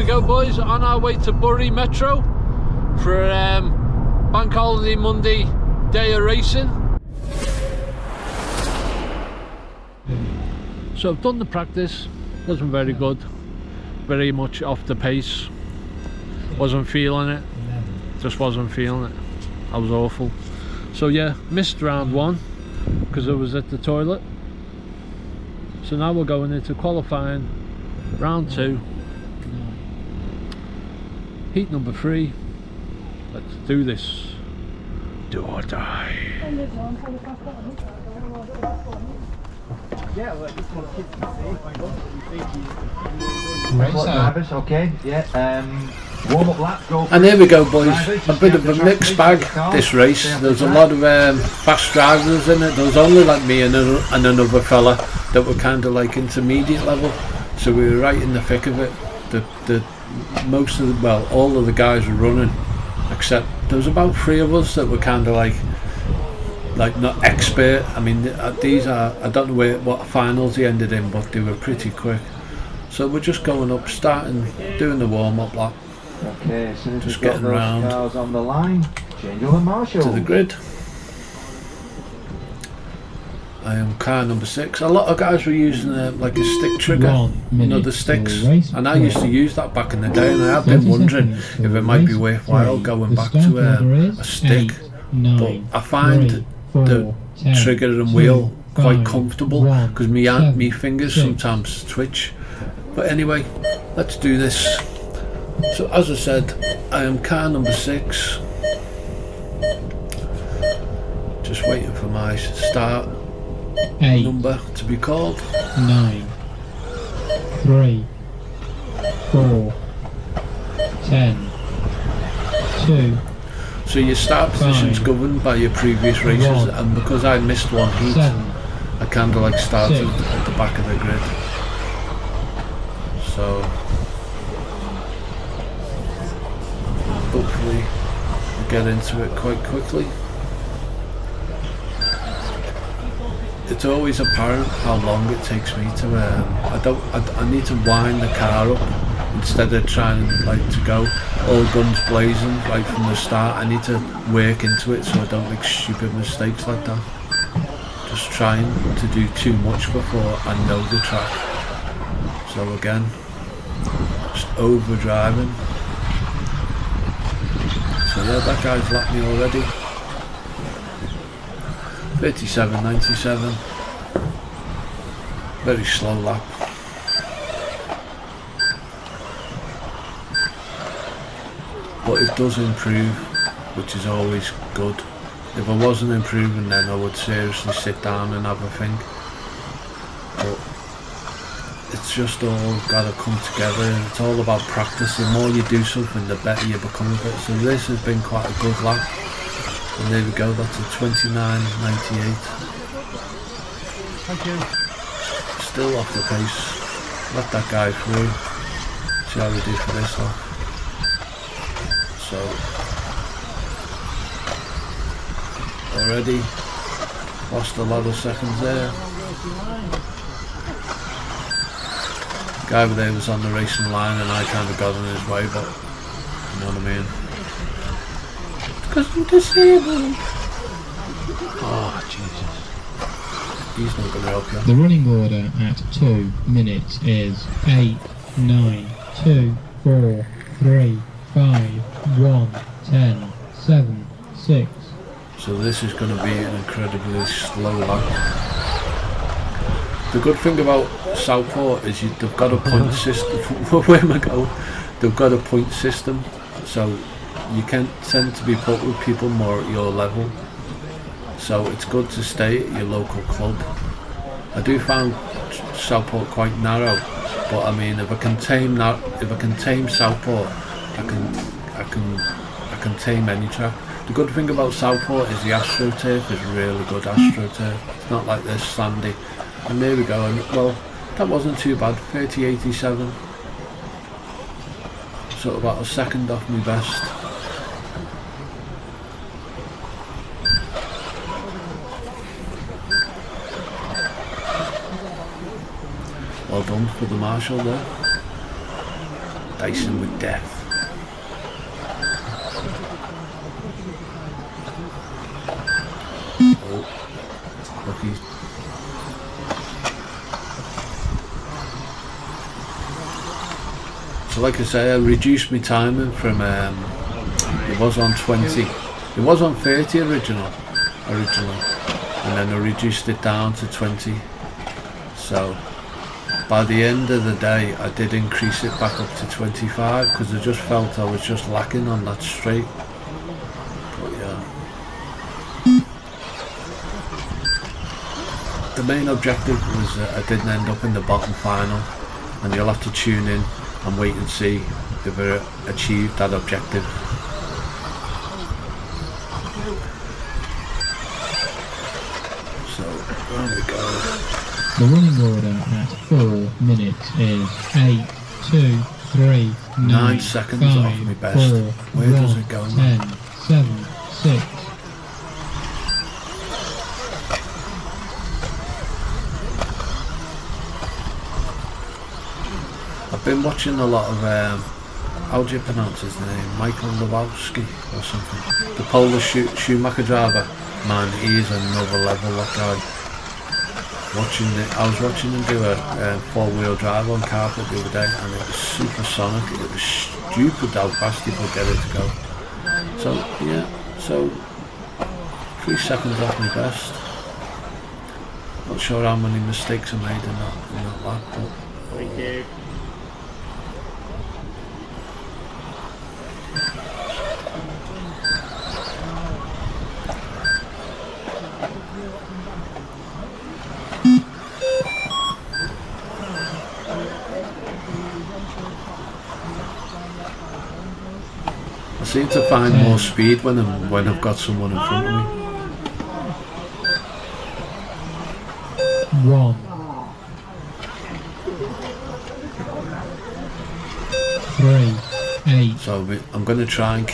go, boys, on our way to Bury Metro for Bank Holiday Monday day of racing. So I've done the practice, wasn't very good, very much off the pace, wasn't feeling it, just wasn't feeling it, I was awful. So yeah, missed round one because I was at the toilet. So now we're going into qualifying, round two, heat number 3. Let's do this. Do or die. Drivers, okay, yeah. Warm up lap, go. And here we go, boys. A bit of a mixed bag this race. There's a lot of fast drivers in it. There was only like me and another fella that were kind of like intermediate level. So we were right in the thick of it. Most of the, well, all of the guys were running, except there was about 3 of us that were kind of like not expert. I mean, these are, I don't know what finals he ended in, but they were pretty quick. So we're just going up, starting, doing the warm-up lap. Okay, as soon as just we've got getting those round cars on the line, change over Marshall to the grid. I am car number 6. A lot of guys were using like a stick trigger, you know, the sticks, and I used to use that back in the day, and I have been wondering if it might be worthwhile going back to a stick, but I find the trigger and wheel quite comfortable because me fingers sometimes twitch. But anyway, let's do this. So as I said, I am car number 6, just waiting for my start number to be called. 9, 3, 4, 10, 2. So your start position's governed by your previous races, and because I missed one heat, 7, I kind of like started at the back of the grid. So hopefully we get into it quite quickly. It's always apparent how long it takes me to I need to wind the car up instead of trying like to go all guns blazing right from the start. I need to work into it so I don't make stupid mistakes like that. Just trying to do too much before I know the track. So again, just overdriving. So yeah, that guy's lapped me already. 37.97. Very slow lap. But it does improve, which is always good. If I wasn't improving, then I would seriously sit down and have a think. But it's just all got to come together, and it's all about practice. The more you do something, the better you become of it. So this has been quite a good lap. And there we go, that's a 29.98. Thank you. Still off the pace. Let that guy through. See how we do for this lap. So already lost a lot of seconds there. Guy over there was on the racing line and I kind of got in his way, but you know what I mean. Because I'm disabled. Oh Jesus. He's not going to help you. The running order at 2 minutes is 8, 9, 2, 4, 3, 5, 1, 10, 7, 6. So this is going to be an incredibly slow lap. The good thing about Southport is they've got a point system. Where am I going? They've got a point system, so you can tend to be put with people more at your level. So it's good to stay at your local club. I do find Southport quite narrow, but I mean, if I can tame Southport, I can tame any track. The good thing about Southport is the AstroTurf is really good AstroTurf. It's not like this sandy. And there we go. And well, that wasn't too bad. 30.87. So about a second off my best. Well done for the marshal there. Dicing with death. Oh, lucky. So like I say, I reduced my timing from it was on 20, it was on 30 originally, and then I reduced it down to 20. So by the end of the day I did increase it back up to 25 because I just felt I was just lacking on that straight. But yeah, the main objective was I didn't end up in the bottom final, and you'll have to tune in and wait and see if I achieved that objective. So there we go. The running order at 4 minutes is 8, 2, 3, 9 seconds 5, off my best. 4, Where 1, does it go? 10, 7, 6. I've been watching a lot of, how do you pronounce his name? Michael Lewowski or something. The Polish Schumacher driver. Man, he is another level, that guy. I was watching him do a 4-wheel drive on carpet the other day, and it was supersonic. It was stupid how fast he could get it to go. So yeah, so 3 seconds off my best. Not sure how many mistakes I made in that lap, but Thank you. I seem to find more speed when I've got someone in front of me. 1, 3, 8. So I'm going to try and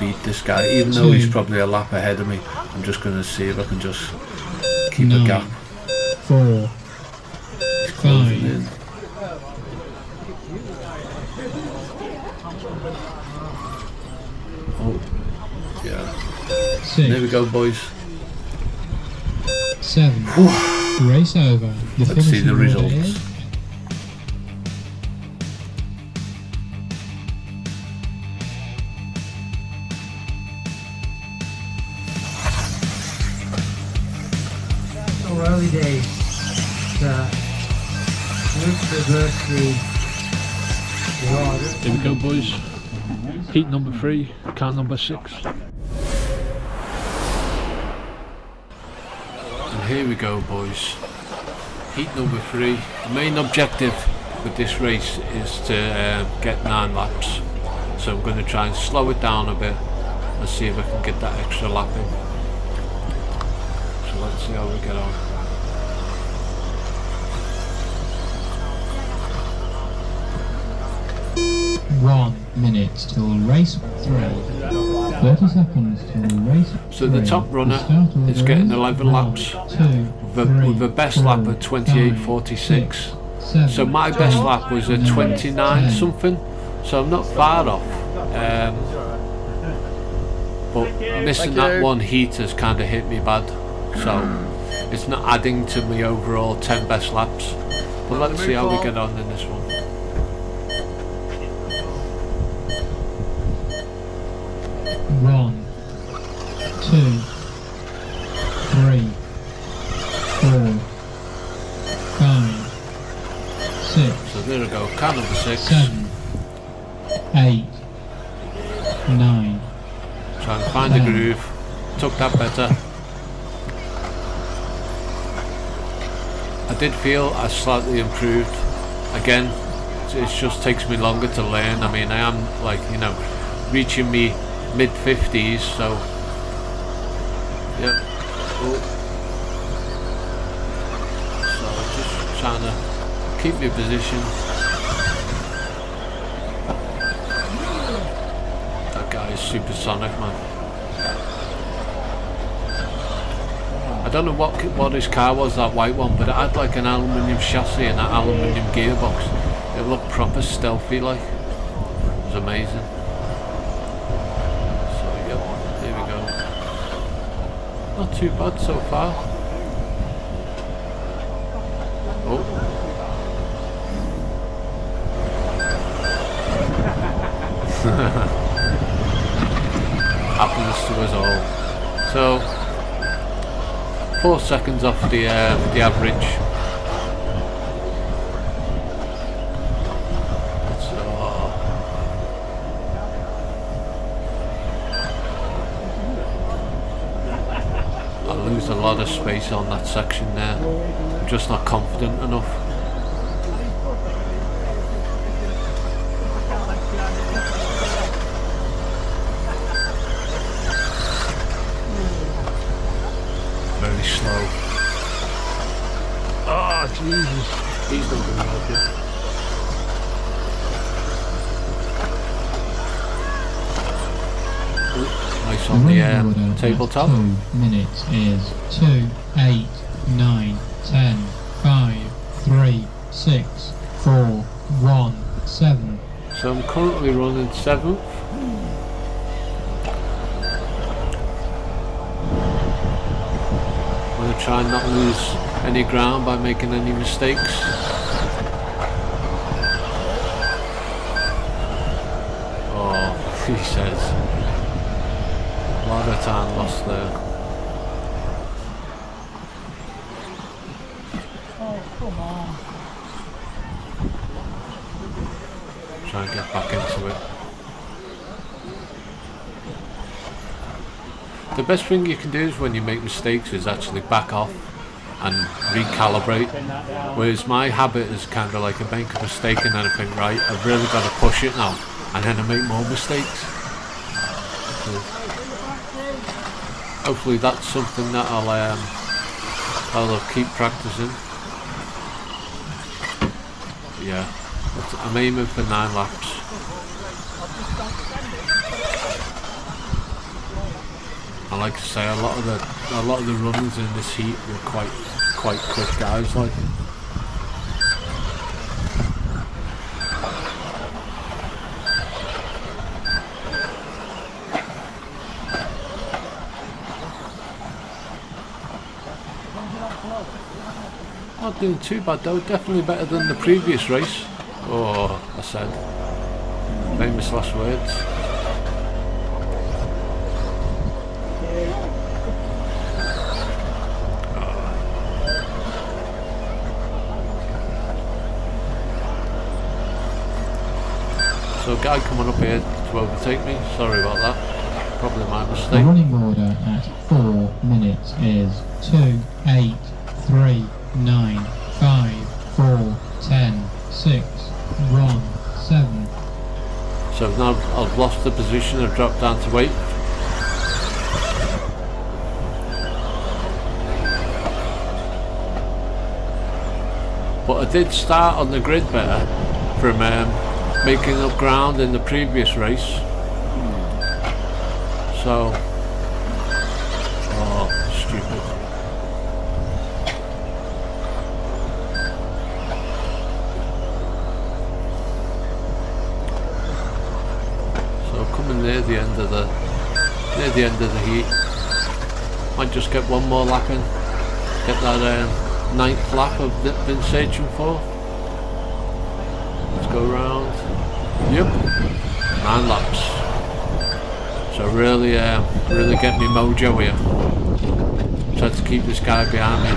beat this guy, even though he's probably a lap ahead of me. I'm just going to see if I can just keep a 9, gap. 4, He's closing 5. in. Oh, yeah. 6, There we go, boys. 7. Race over. The Let's see the finishing order results. is So early days. Let's reverse the order. Here we go, boys. Heat number 3, car number 6. And here we go, boys. Heat number 3. The main objective with this race is to get 9 laps. So I'm going to try and slow it down a bit and see if I can get that extra lap in. So let's see how we get on. 1 minute till race 3. 30 seconds till race 3. So the top runner is getting 11 laps with a best lap at 28.46. So my best lap was at 29 something, so I'm not far off. But missing that one heat has kind of hit me bad, so it's not adding to my overall 10 best laps. But let's see how we get on in this one. 1, 2, 3, 4, 5, 6. So there we go, car number 6. 7, 8, 9. Try and find the groove. Took that better. I did feel I slightly improved. Again, it just takes me longer to learn. I mean, I am, like, you know, reaching me mid-50s, so yep. Oh. So just trying to keep my position. That guy is supersonic, man. I don't know what his car was, that white one, but it had like an aluminium chassis and an aluminium gearbox. It looked proper stealthy, like. was amazing. So yep, here we go. Not too bad so far. Oh. Happens to us all. So 4 seconds off the average. So, I lose a lot of space on that section there. I'm just not confident enough. Very slow. Oh Jesus! He's not going to help you. Ooh, nice on the tabletop. 2 minutes is 2, 8, 9, 10, 5, 3, 6, 4, 1, 7. So I'm currently running 7th. I'm going to try and not lose any ground by making any mistakes. Oh, he says. A lot of time lost there. Oh, come on. Try and get back into it. The best thing you can do is when you make mistakes is actually back off and recalibrate. Whereas my habit is kind of like I make a mistake and then I think, right, I've really got to push it now, and then I make more mistakes. So hopefully that's something that I'll keep practicing. But yeah, I'm aiming for 9 laps. I like to say a lot of the runners in this heat were quite quick guys, like. Not doing too bad though, definitely better than the previous race. Oh, I said famous last words. So a guy coming up here to overtake me, sorry about that, probably my The mistake. running order at 4 minutes is 2, 8, 3, 9, 5, 4, 10, 6, 1, 7. So now I've lost the position, I've dropped down to 8. But I did start on the grid better from making up ground in the previous race. So, oh, stupid. So coming near the end of the heat, might just get one more lap in, get that 9th lap I've been searching for. Let's go round. Yep, 9 laps. So really get me mojo here. Try to keep this guy behind me.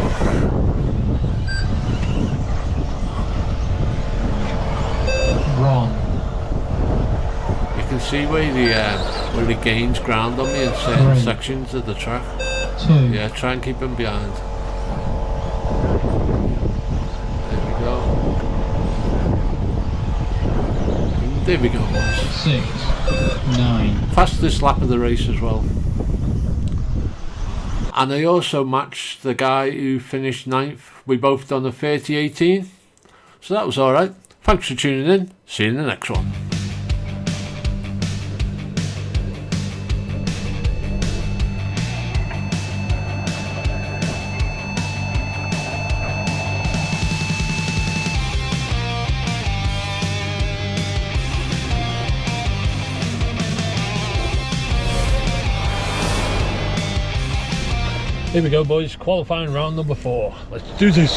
You can see where he gains ground on me in certain sections of the track. 2. Yeah, try and keep him behind. There we go, boys. 6, 9. Fastest lap of the race as well. And I also matched the guy who finished 9th. We both done a 30:18. So that was alright. Thanks for tuning in. See you in the next one. Here we go, boys, qualifying round number 4. Let's do this.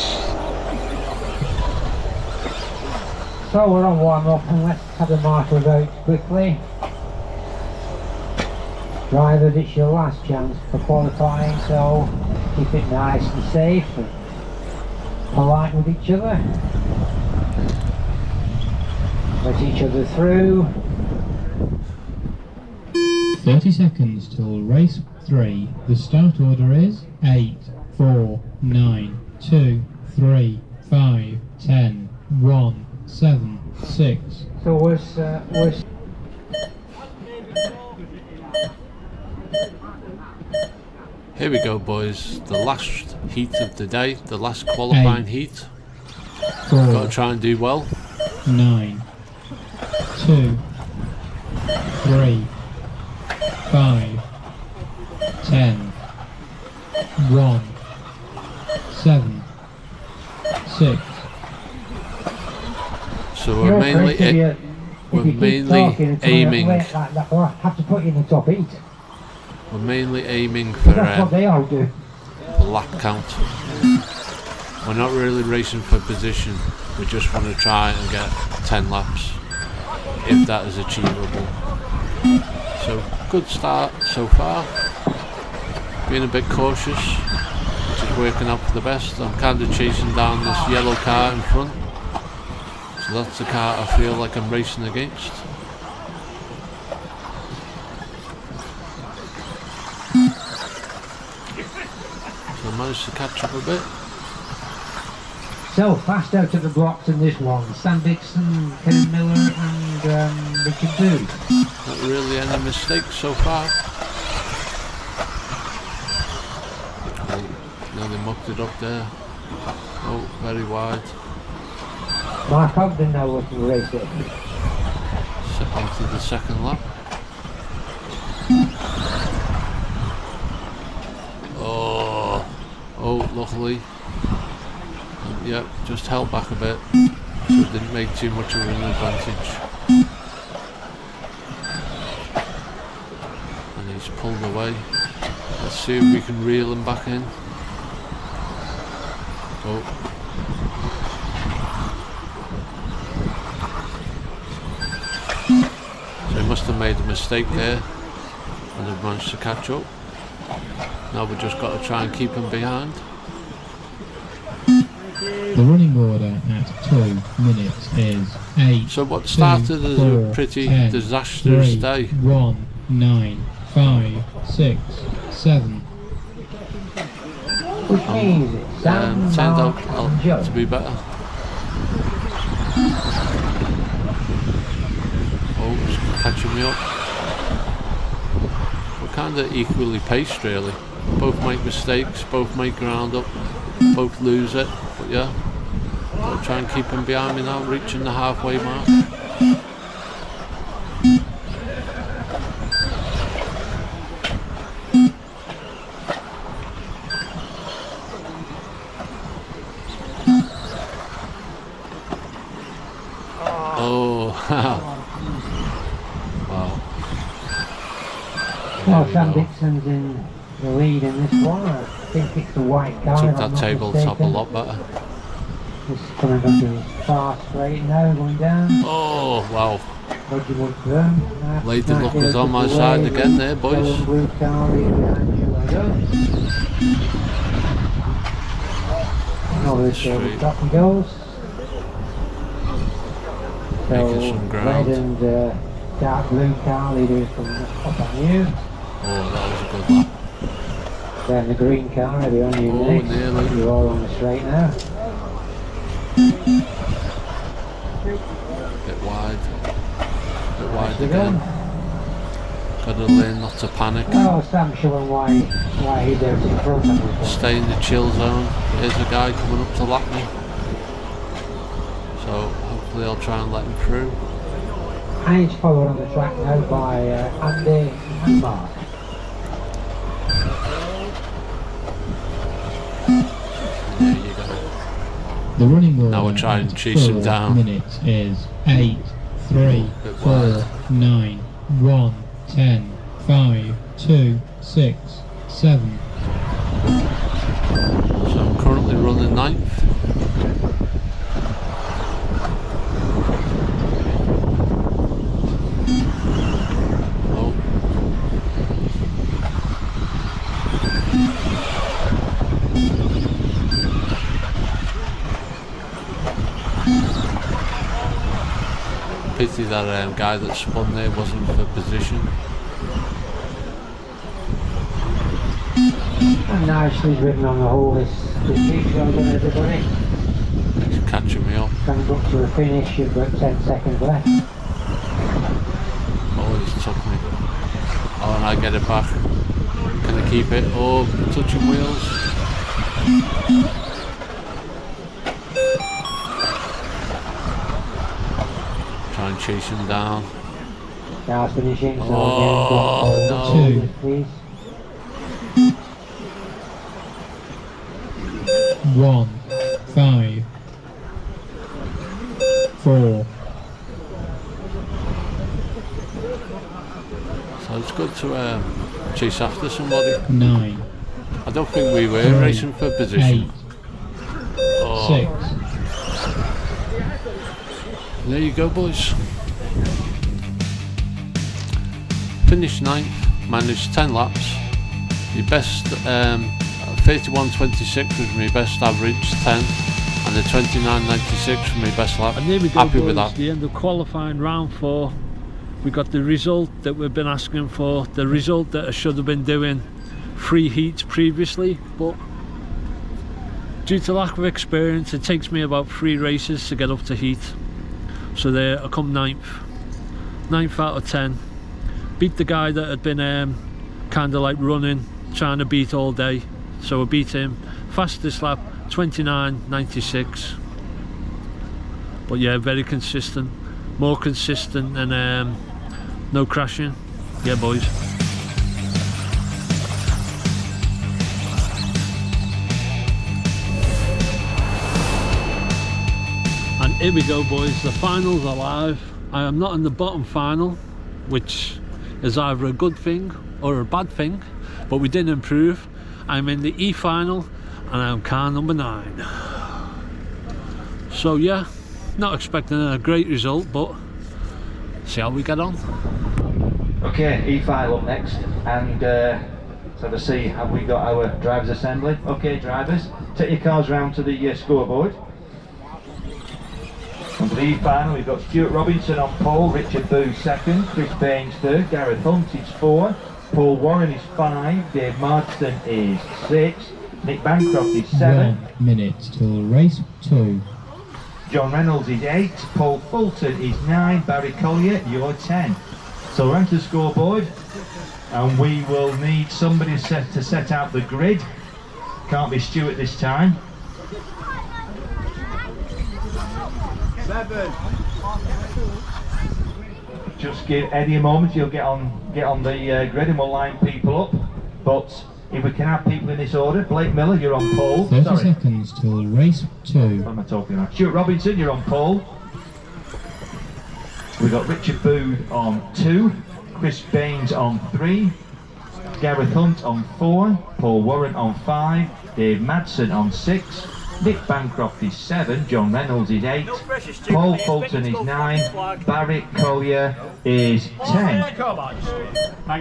So we're on warm up and let's have the marshals out quickly. Drivers, it's your last chance for qualifying, so keep it nice and safe and polite with each other. Let each other through. 30 seconds till race 3. The start order is 8, 4, 9, 2, 3, 5, 10, 1, 7, 6. So we're Here we go, boys. The last heat of the day, the last qualifying heat. 4, Got to try and do well. 9, 2, 3, 5, 10, 1, 7, 6. So we're mainly aiming. I'll have to put you in the top 8. We're mainly aiming for That's what they all do. the lap count. We're not really racing for position. We just want to try and get 10 laps, if that is achievable. So good start so far. Being a bit cautious, which is working out for the best. I'm kind of chasing down this yellow car in front. So that's the car I feel like I'm racing against. So I managed to catch up a bit. So fast out of the blocks in this one. Sam Dixon, Ken Miller and Richard Booth. Not really any mistakes so far. Now they mucked it up there. Oh, very wide. Mark Ogden now looking to race it. Onto the second lap. Oh, luckily. Yep, just held back a bit, so it didn't make too much of an advantage. And he's pulled away. Let's see if we can reel him back in. Oh. So he must have made a mistake there and have managed to catch up. Now we've just got to try and keep him behind. The running order at 2 minutes is 8. So what started as a pretty 10, disastrous 3, day. 1, 9, 5, 6, 7. Which means it's Sam, Turned Mark out and Joe. to be better. Oh, it's catching me up. We're kind of equally paced really. Both make mistakes, both make ground up, both lose it, but yeah. Got to try and keep him behind me now, reaching the halfway mark. Oh, wow. Well, Sam Dixon's in the lead in this one. I think it's the white car. Took if I'm that not tabletop a mistaken. lot better. Just coming back to his far straight now, going down. Oh, wow. Lady Luck Lady Luck was on my side again there, boys. Blue car lead behind you, I go. Over the Straight. top he goes. Making So some red ground. and dark blue car leaders from up on you. Oh, that was a good lap. Then the green car ready on you Oh, next. nearly. You're all on the straight now. Bit wide. Bit wide Nicely again. done. Gotta learn not to panic. Oh, Sam showing why he's out in front of this one. Stay in the chill zone. Here's a guy coming up to lap me. So hopefully I'll try and let him through. And he's followed on the track now by Andy and Mark. There you go. The running order Now we'll try and at chase him 4 down. minutes is 8, 3, Bit 4, wide. 9, 1, 10, 5, 2, 6, 7. 9th. Oh. Pity that guy that spun there wasn't for position. And nicely ridden on the whole, this big well done everybody. He's catching me up. Coming up to the finish, you've got 10 seconds left. Oh, he's took me. Oh, and I get it back. Can I keep it? Oh, touching wheels. Try and chase him down. Now finishing, so Oh, again, no. please. 1, 5, 4. So it's good to chase after somebody. 9, I don't think we were 3, racing for 8, position. Oh, 6. there you go, boys. Finished 9th, managed 10 laps. Your best 31.26 was my best average, 10, and the 29.96 was my best lap. And there we go, Happy boys, with that. the end of qualifying round 4. We got the result that we've been asking for, the result that I should have been doing 3 heats previously, but due to lack of experience it takes me about 3 races to get up to heat. So there I come 9th out of 10. Beat the guy that had been kind of like running, trying to beat all day. So I beat him. Fastest lap 29.96. But yeah, very consistent, more consistent than no crashing. Yeah, boys. And here we go, boys, the finals are live. I am not in the bottom final, which is either a good thing or a bad thing, but we did improve. I'm in the E final and I'm car number 9. So yeah, not expecting a great result, but see how we get on. Okay, E-file up next, and so to see, have we got our drivers assembly? Okay, drivers, take your cars round to the scoreboard. On the E-final, we've got Stuart Robinson on pole, Richard Booth second, Chris Baines third, Gareth Hunt is 4, Paul Warren is 5, Dave Marston is 6, Nick Bancroft is 7, 1 minute till race 2. John Reynolds is 8, Paul Fulton is 9, Barry Collier, you're 10. So we're onto the scoreboard, and we will need somebody to set out the grid. Can't be Stuart this time. 7. Just give Eddie a moment, he'll get on the grid and we'll line people up. But if we can have people in this order, Blake Miller, you're on pole. 30 seconds till race 2. What am I talking about? Stuart Robinson, you're on pole. We've got Richard Booth on 2, Chris Baines on 3, Gareth Hunt on 4, Paul Warren on 5, Dave Madsen on 6, Nick Bancroft is 7, John Reynolds is 8, Paul Fulton is 9, Barry Collier is 10.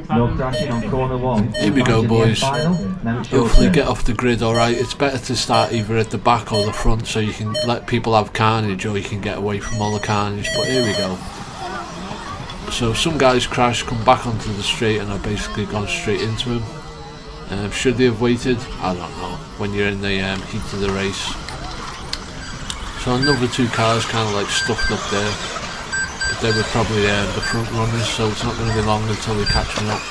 No crashing on corner 1. Here we go, boys. Now it's your Hopefully turn. get off the grid alright. It's better to start either at the back or the front so you can let people have carnage, or you can get away from all the carnage. But here we go. So some guys crashed, come back onto the straight, and I've basically gone straight into him. Should they have waited? I don't know, when you're in the heat of the race. So another 2 cars kind of like stuffed up there, but they were probably the front runners, so it's not going to be long until they catch me up.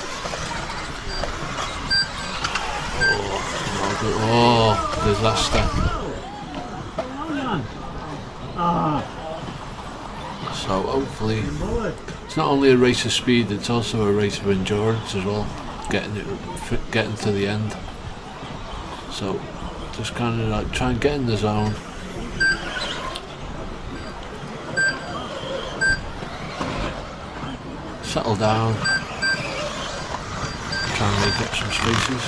Oh, there's that step. So hopefully, it's not only a race of speed, it's also a race of endurance as well, getting to the end. So just kind of like try and get in the zone. Settle down. Try and make up some spaces.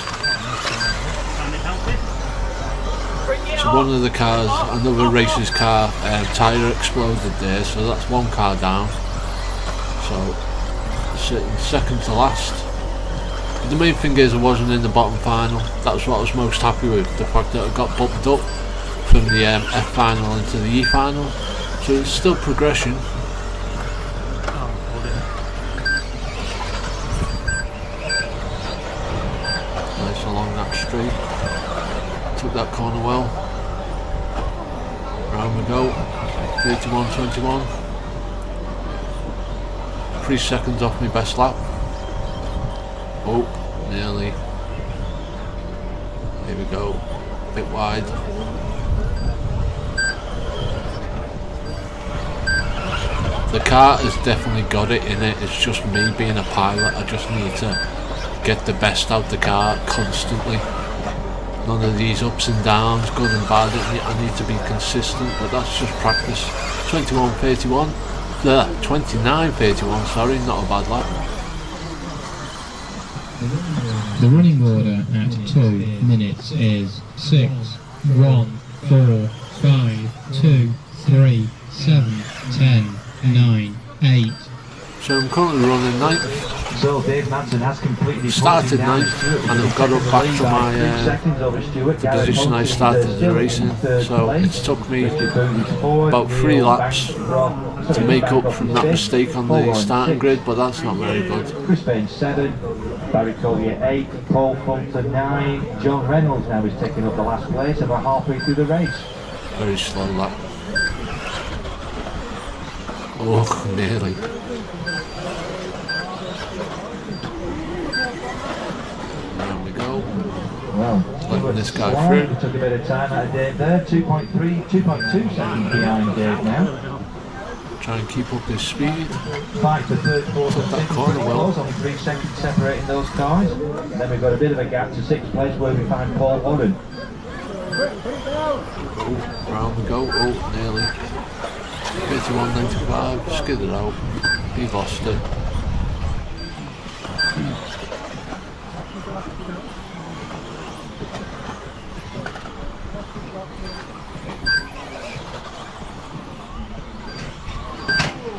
So one of the cars, another racer's car, tyre exploded there, so that's one car down. So sitting second to last. But the main thing is I wasn't in the bottom final. That's what I was most happy with, the fact that I got bumped up from the F final into the E final. So it's still progression. Nice along that straight. Took that corner well. Round we go. 31.21. 3 seconds off my best lap. Oh, nearly. Here we go. A bit wide. The car has definitely got it in it. It's just me being a pilot. I just need to get the best out the car constantly. None of these ups and downs, good and bad. I need to be consistent, but that's just practice. 21.31. 29.31, sorry, not a bad lap. The running order at 2 minutes is 6, 1, 4, 5, 2, 3, 7, 10, 9, 8. So I'm currently running 9th. So Dave Madsen has completely started 9th, and I've got up back to my the position I started the race in. So it's took me about 3 laps to make up from that mistake on the starting grid, but that's not very good. Chris Baines 7, Barry Collier 8, Paul Fulton 9, John Reynolds now is taking up the last place about halfway through the race. Very slow lap. Oh, nearly. There we go. Well, letting this guy through. Took a bit of time out of Dave there. 2.2 seconds behind Dave now. Try and keep up his speed. Fight for third, fourth, and that fifth. corner well. Only 3 seconds separating those cars. And then we've got a bit of a gap to 6th place where we find Paul Warren. Oh, round we go. Oh, nearly. 31.95. Skidded out. He lost it.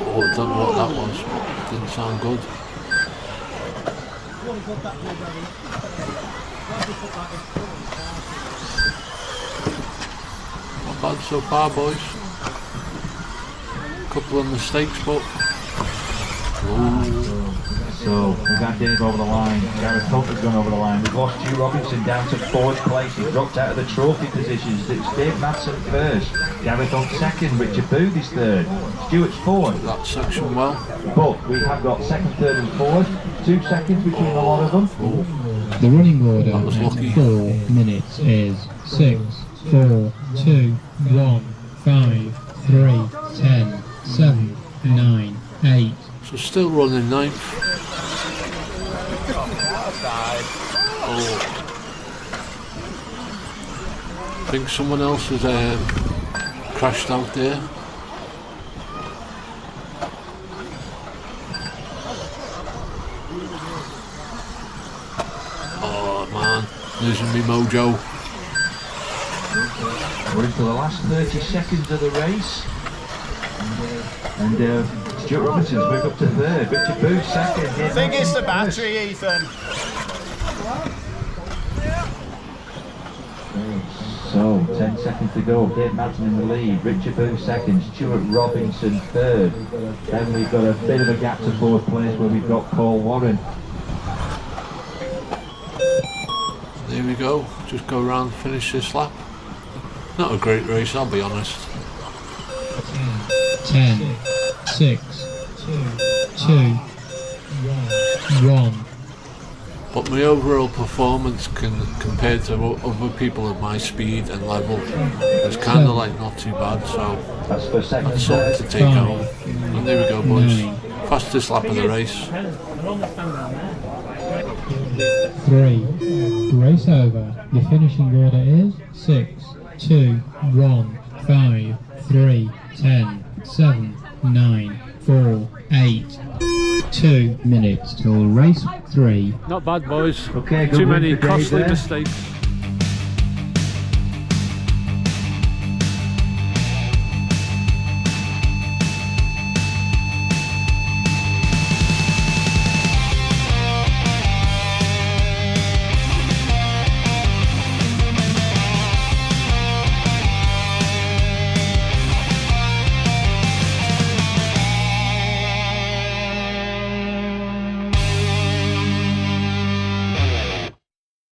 Oh, I don't know what that was. Didn't sound good. Not bad so far, boys. Couple of mistakes, but so we've got Dave over the line. Gareth Hunter's gone over the line. We've lost Hugh Robinson down to 4th place. He's dropped out of the trophy positions. It's Dave Madsen first, Gareth Hunt second, Richard Booth is third, Stuart's fourth. that section well. But we have got second, third, and fourth. 2 seconds between a lot of them. The running order That was at lucky. 4 minutes is 6, 4, 2, 1, 5, 3, 10, 7, 9, 8. So still running 9th. Oh. I think someone else has crashed out there. Oh man, losing me mojo. We're into the last 30 seconds of the race. And Stuart Robinson's moved up to third. Richard Booth second. I think it's the battery, Ethan. So, 10 seconds to go. Dave Madsen in the lead. Richard Booth second. Stuart Robinson third. Then we've got a bit of a gap to 4th place where we've got Paul Warren. There we go. Just go around, finish this lap. Not a great race, I'll be honest. 10, 6, 2, 1. But my overall performance compared to other people of my speed and level is kind of like not too bad, so That's for second, that's something to take home. And there we go, boys. Fastest lap of the race. 3. Race over. The finishing order is 6, 2, 1, 5, 3, 10, 7, 9, 4, 8. 2 minutes till race 3. Not bad, boys. Okay, good Too win many for Dave costly there. mistakes.